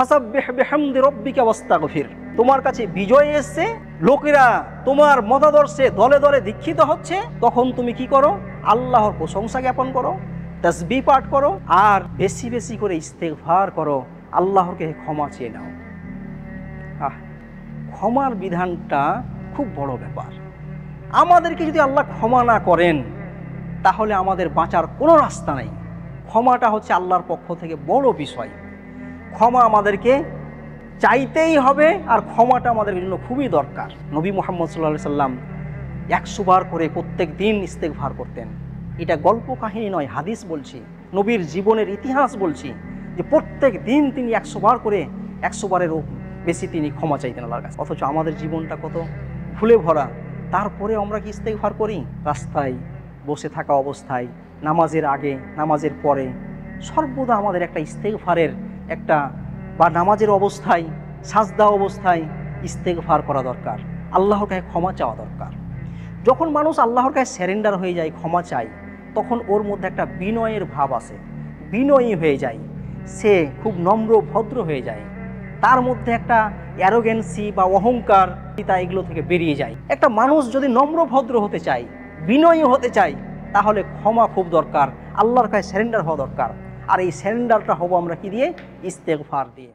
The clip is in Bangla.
ফাসাব্বিহ বিহামদি রাব্বিকা ওয়াস্তাগফির। তোমার কাছে বিজয় এসছে, লোকেরা তোমার মতাদর্শে দলে দলে দীক্ষিত হচ্ছে, তখন তুমি কি করো? আল্লাহর প্রশংসা জ্ঞাপন করো, তাসবিহ পাঠ করো, আর বেশি বেশি করে ইস্তেগফার করো, আল্লাহকে ক্ষমা চেয়ে নাও। ক্ষমার বিধানটা খুব বড় ব্যাপার। আমাদেরকে যদি আল্লাহ ক্ষমা না করেন তাহলে আমাদের বাঁচার কোনো রাস্তা নেই। ক্ষমাটা হচ্ছে আল্লাহর পক্ষ থেকে বড় বিষয়। ক্ষমা আমাদেরকে চাইতেই হবে, আর ক্ষমাটা আমাদের জন্য খুবই দরকার। নবী মুহাম্মদ সাল্লাল্লাহু আলাইহি সাল্লাম 100 বার করে প্রত্যেক দিন ইস্তেগফার করতেন। এটা গল্প কাহিনী নয়, হাদিস বলছি, নবীর জীবনের ইতিহাস বলছি, যে প্রত্যেক দিন তিনি 100 বার করে 100 বারেরও বেশি তিনি ক্ষমা চাইতেন আল্লাহর কাছে। অথচ আমাদের জীবনটা কত ভুলে ভরা, তারপরে আমরা কি ইস্তেগফার করি? রাস্তায় বসে থাকা অবস্থায়, নামাজের আগে, নামাজের পরে, সর্বদা আমাদের একটা ইস্তেগফারের একটা, বা নামাজের অবস্থায়, সাজদা অবস্থায় ইস্তেগফার করা দরকার, আল্লাহর কাছে ক্ষমা চাওয়া দরকার। যখন মানুষ আল্লাহর কাছে স্যারেন্ডার হয়ে যায়, ক্ষমা চায়, তখন ওর মধ্যে একটা বিনয়ের ভাব আসে, বিনয়ী হয়ে যায়, সে খুব নম্র ভদ্র হয়ে যায়, তার মধ্যে একটা অ্যারোগেন্সি বা অহংকার এগুলো থেকে বেরিয়ে যায়। একটা মানুষ যদি নম্র ভদ্র হতে চায়, বিনয়ী হতে চায়, তাহলে ক্ষমা খুব দরকার, আল্লাহর কাছে স্যারেন্ডার হওয়া দরকার। আর এই স্যারেন্ডারটা হবো আমরা কি দিয়ে? ইস্তেগফার দিয়ে।